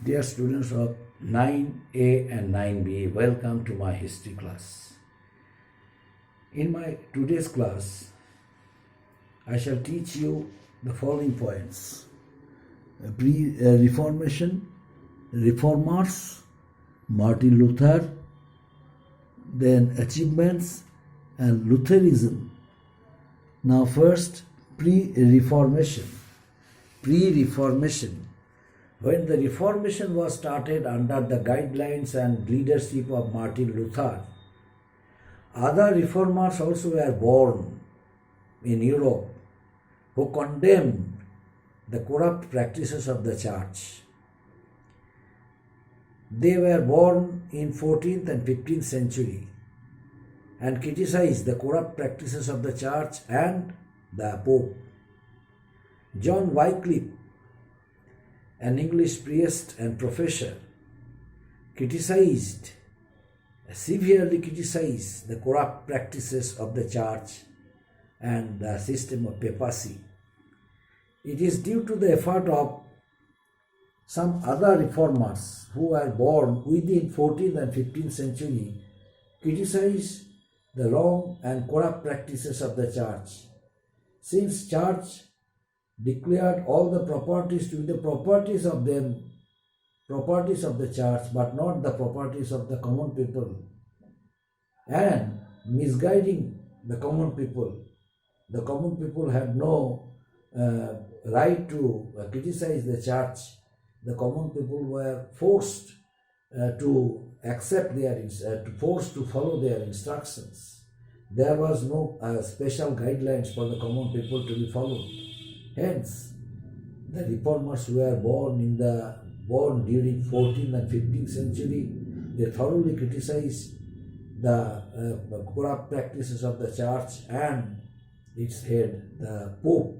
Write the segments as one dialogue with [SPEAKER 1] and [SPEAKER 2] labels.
[SPEAKER 1] Dear students of 9A and 9B, welcome to my history class. In my today's class, I shall teach you the following points. Reformation, reformers, Martin Luther, then achievements and Lutheranism. Now first, pre-Reformation. Pre-Reformation. When the Reformation was started under the guidelines and leadership of Martin Luther, other reformers also were born in Europe who condemned the corrupt practices of the church. They were born in 14th and 15th century and criticized the corrupt practices of the church and the Pope. John Wycliffe, an English priest and professor, severely criticized the corrupt practices of the church and the system of papacy. It is due to the effort of some other reformers who were born within 14th and 15th century criticize the wrong and corrupt practices of the church. Since church declared all the properties to be the properties of the church, but not the properties of the common people, and misguiding the common people. The common people had no right to criticize the church. The common people were forced to accept forced to follow their instructions. There was no special guidelines for the common people to be followed. Hence, the reformers who were born during 14th and 15th century, they thoroughly criticized the corrupt practices of the church and its head, the Pope.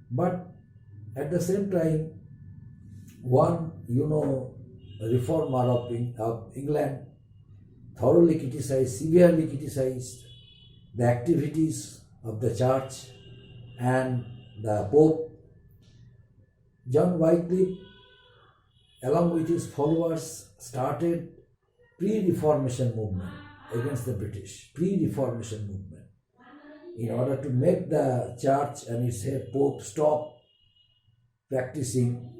[SPEAKER 1] But at the same time, one, reformer of England severely criticized the activities of the church and the Pope. John Wycliffe, along with his followers, started pre-Reformation movement against the British. Pre-Reformation movement, in order to make the church and its head Pope stop practicing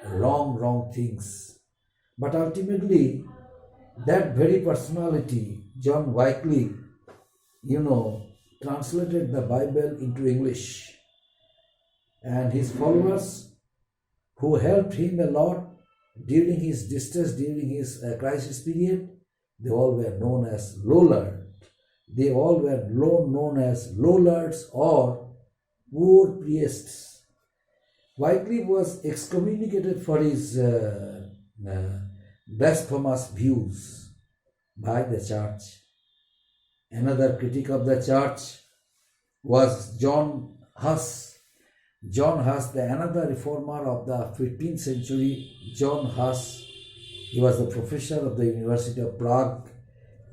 [SPEAKER 1] wrong things. But ultimately, that very personality, John Wycliffe, translated the Bible into English. And his followers, who helped him a lot during his distress, during his crisis period, they all were known as Lollards. They all were known as Lollards or poor priests. Wycliffe was excommunicated for his blasphemous views by the church. Another critic of the church was John Huss. John Huss, another reformer of the 15th century. John Huss, he was the professor of the University of Prague.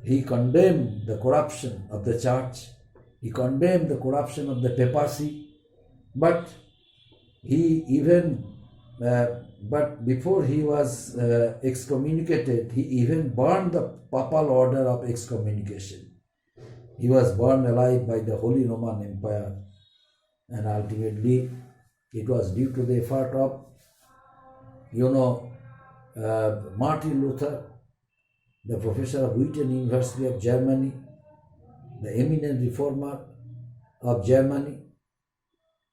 [SPEAKER 1] He condemned the corruption of the church. He condemned the corruption of the papacy. But before he was excommunicated, he even burned the papal order of excommunication. He was burned alive by the Holy Roman Empire. And ultimately, it was due to the effort of, Martin Luther, the professor of Witten University of Germany, the eminent reformer of Germany.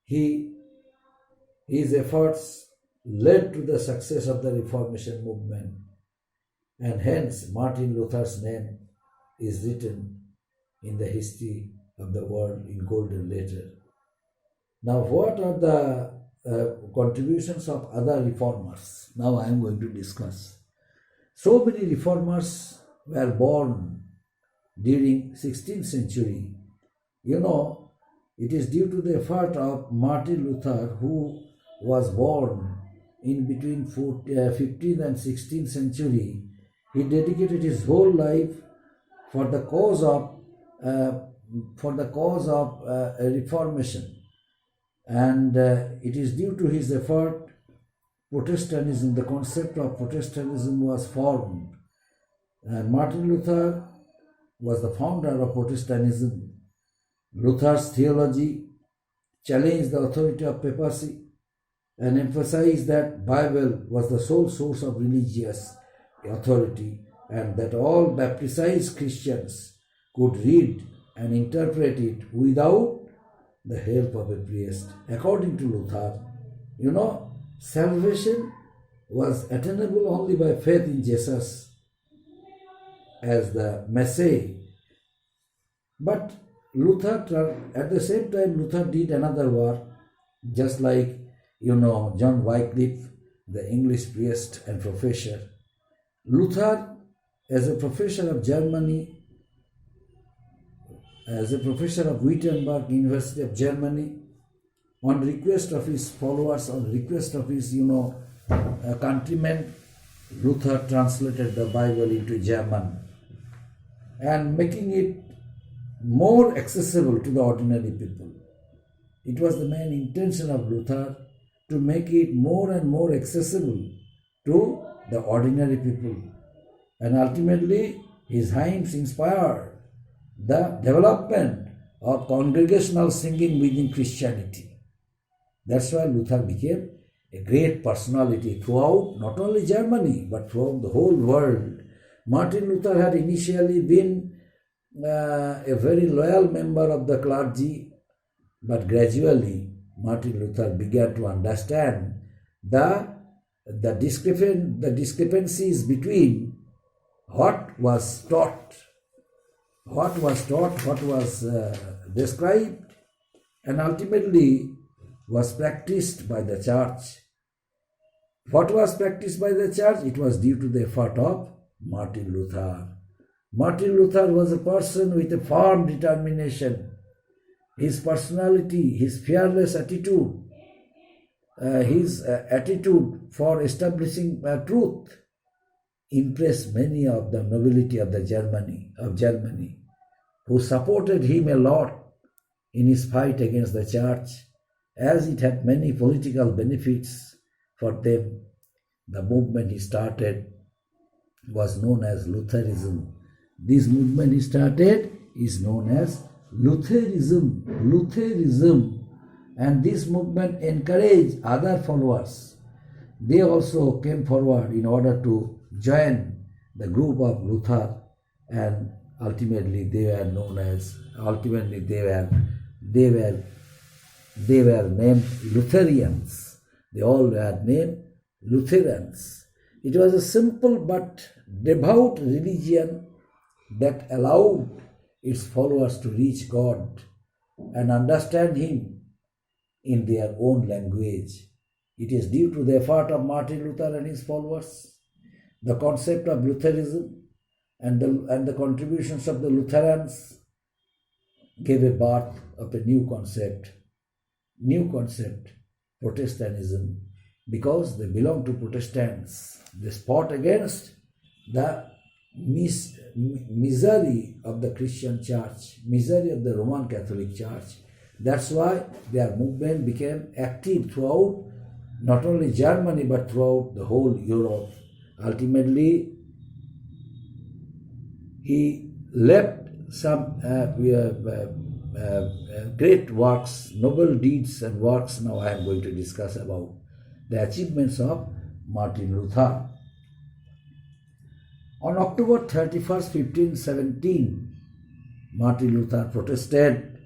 [SPEAKER 1] His efforts led to the success of the Reformation movement, and hence Martin Luther's name is written in the history of the world in golden letter. Now, what are the contributions of other reformers? Now I am going to discuss. So many reformers were born during 16th century. It is due to the effort of Martin Luther, who was born in between 15th and 16th century. He dedicated his whole life for the cause of reformation. And it is due to his effort Protestantism, the concept of Protestantism was formed. And Martin Luther was the founder of Protestantism. Luther's theology challenged the authority of papacy and emphasized that Bible was the sole source of religious authority and that all baptized Christians could read and interpret it without the help of a priest. According to Luther, salvation was attainable only by faith in Jesus as the Messiah. But at the same time, Luther did another work, just like, John Wycliffe, the English priest and professor. Luther, as a professor of Germany, as a professor of Wittenberg University of Germany, on request of his followers, on request of his, countrymen, Luther translated the Bible into German and making it more accessible to the ordinary people. It was the main intention of Luther to make it more and more accessible to the ordinary people. And ultimately, his hymns inspired the development of congregational singing within Christianity. That's why Luther became a great personality throughout not only Germany but throughout the whole world. Martin Luther had initially been a very loyal member of the clergy, but gradually Martin Luther began to understand the discrepancies between what was taught, what was described, and ultimately was practiced by the church. What was practiced by the church? It was due to the effort of Martin Luther. Martin Luther was a person with a firm determination. His personality, his fearless attitude, his attitude for establishing truth impressed many of the nobility of Germany, who supported him a lot in his fight against the church, as it had many political benefits for them. The movement he started was known as Lutheranism. This movement he started is known as Lutheranism, and this movement encouraged other followers. They also came forward in order to join the group of Luther, and ultimately they were named Lutherans. They all were named Lutherans. It was a simple but devout religion that allowed its followers to reach God and understand Him in their own language. It is due to the effort of Martin Luther and his followers. The concept of Lutheranism and the contributions of the Lutherans gave a birth of a new concept, Protestantism, because they belong to Protestants. They fought against the misery of the Christian church, misery of the Roman Catholic Church. That's why their movement became active throughout not only Germany but throughout the whole Europe. Ultimately, he left some great works, noble deeds and works. Now I am going to discuss about the achievements of Martin Luther. On October 31st, 1517, Martin Luther protested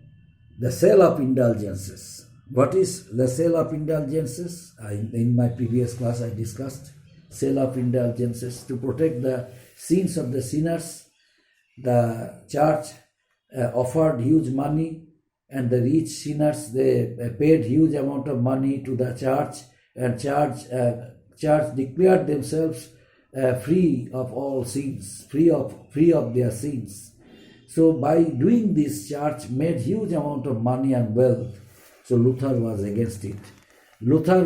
[SPEAKER 1] the sale of indulgences. What is the sale of indulgences? In my previous class I discussed sale of indulgences. To protect the sins of the sinners, the church offered huge money, and the rich sinners, they paid huge amount of money to the church, and church declared themselves free of all sins, free of their sins. So by doing this, church made huge amount of money and wealth. So Luther was against it. Luther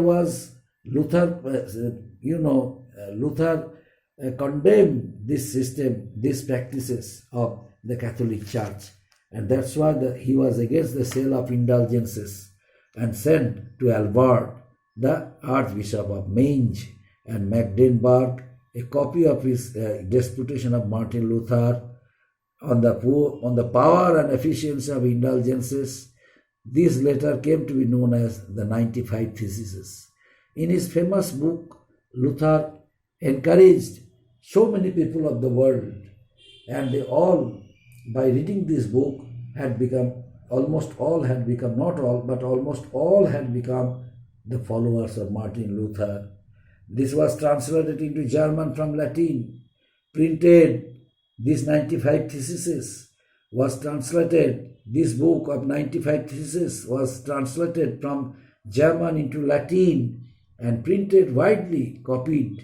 [SPEAKER 1] condemned this system, these practices of the Catholic Church, and that's why he was against the sale of indulgences and sent to Albert the Archbishop of Mainz and Magdeburg, a copy of his disputation of Martin Luther on the power and efficiency of indulgences. This later came to be known as the 95 Theses. In his famous book, Luther encouraged so many people of the world, and they all, by reading this book, had become, almost all had become, not all, but almost all had become the followers of Martin Luther. This was translated into German from Latin, printed. This 95 Theses was translated. This book of 95 Theses was translated from German into Latin and printed and widely copied,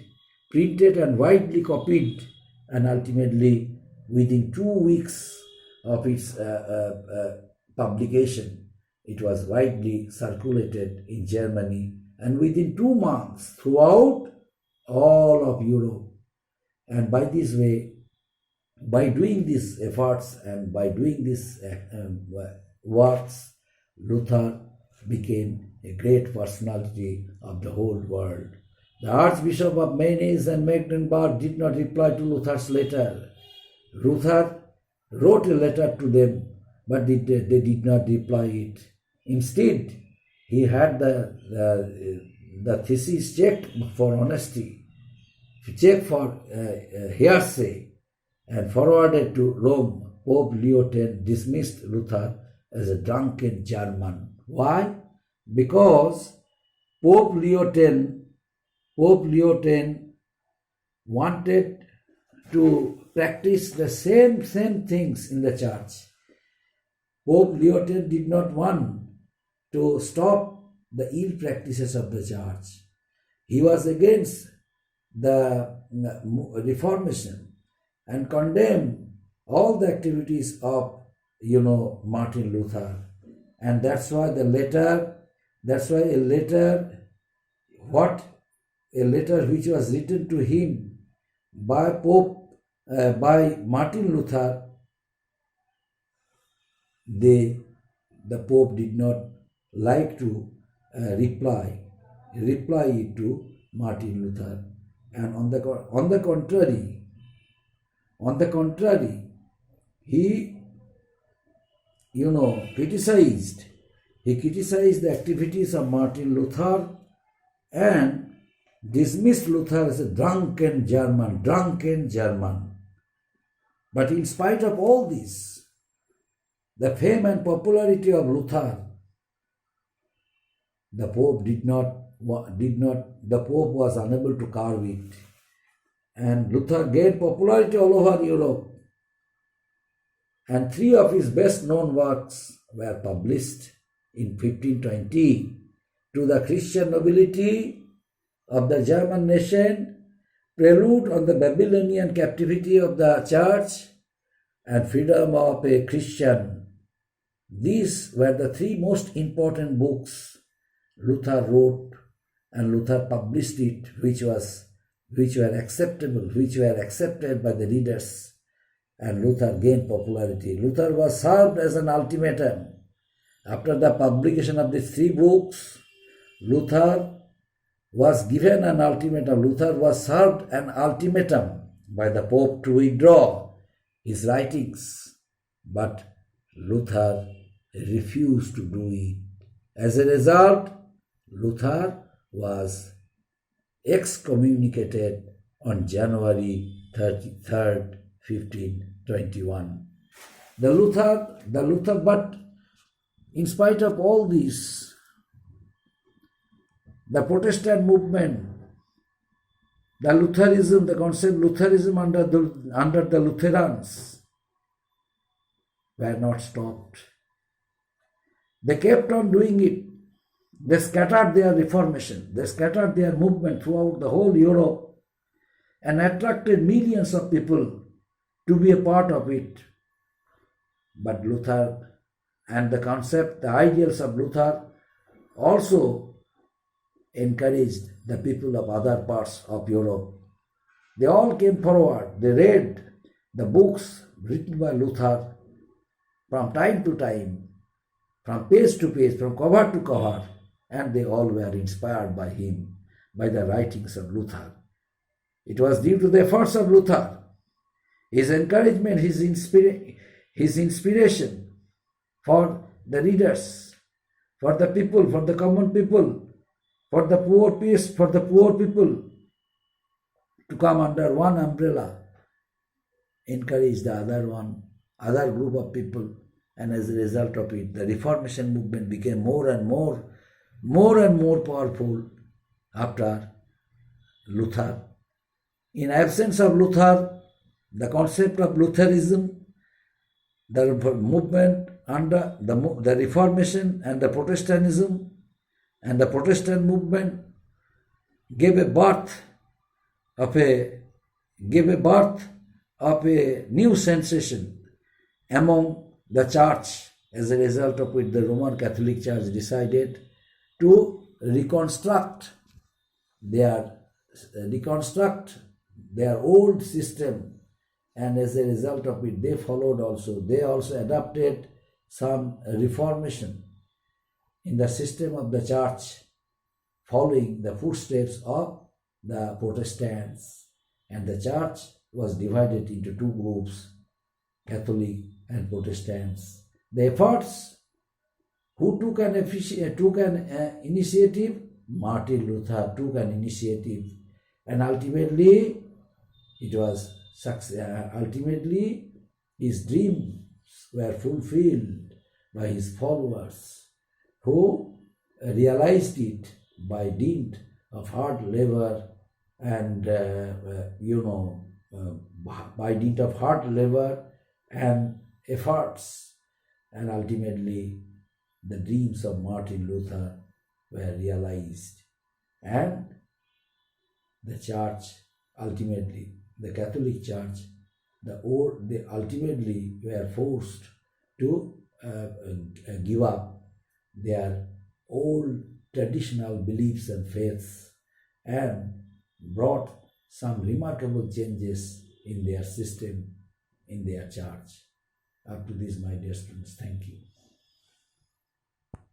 [SPEAKER 1] and ultimately within 2 weeks of its publication, it was widely circulated in Germany, and within 2 months throughout all of Europe. And by this way, by doing these efforts and by doing these works, Luther became a great personality of the whole world. The Archbishop of Mainz and Magdeburg did not reply to Luther's letter. Luther wrote a letter to them, but they did not reply it. Instead, he had the thesis checked for honesty, checked for hearsay, and forwarded to Rome. Pope Leo X dismissed Luther as a drunken German. Why? Because Pope Leo X wanted to practice the same things in the church. Pope Leo X did not want to stop the ill practices of the church. He was against the Reformation and condemned all the activities of Martin Luther. And that's why a letter which was written to him by Martin Luther, the Pope did not like to reply it to Martin Luther, and on the contrary, he criticized the activities of Martin Luther and dismissed Luther as a drunken German. But in spite of all this, the fame and popularity of Luther, the Pope was unable to curb it. And Luther gained popularity all over Europe. And 3 of his best known works were published in 1520: To the Christian Nobility of the German Nation, Prelude on the Babylonian Captivity of the Church, and Freedom of a Christian. These were the 3 most important books Luther wrote, and Luther published it, which were accepted by the readers, and Luther gained popularity. Luther was served as an ultimatum. After the publication of these 3 books, Luther was given an ultimatum. Luther was served an ultimatum by the Pope to withdraw his writings, but Luther refused to do it. As a result, Luther was excommunicated on January 33rd, 1521. But in spite of all this, the Protestant movement, the concept Lutheranism under the Lutherans were not stopped. They kept on doing it. They scattered their Reformation, they scattered their movement throughout the whole Europe and attracted millions of people to be a part of it. But Luther and the ideals of Luther also encouraged the people of other parts of Europe. They all came forward. They read the books written by Luther from time to time, from page to page, from cover to cover, and they all were inspired by him, by the writings of Luther. It was due to the efforts of Luther, his encouragement, his inspiration for the readers, for the people, for the common people, for the poor people to come under one umbrella, encourage the other group of people, and as a result of it, the Reformation movement became more and more powerful after Luther. In absence of Luther, the concept of Lutheranism, the movement under the Reformation and the Protestantism and the Protestant movement gave a birth of a new sensation among the church, as a result of which the Roman Catholic Church decided to reconstruct their old system, and as a result of it they also adopted some reformation in the system of the church, following the footsteps of the Protestants, and the church was divided into two groups, Catholic and Protestants. The efforts, who took an initiative? Martin Luther took an initiative, and ultimately it was ultimately his dreams were fulfilled by his followers, who realized it by dint of hard labor and by dint of hard labor and efforts, and ultimately the dreams of Martin Luther were realized, and the church ultimately, the Catholic Church, they ultimately were forced to give up their old traditional beliefs and faiths, and brought some remarkable changes in their system, in their church. Up to this, my dear students, thank you.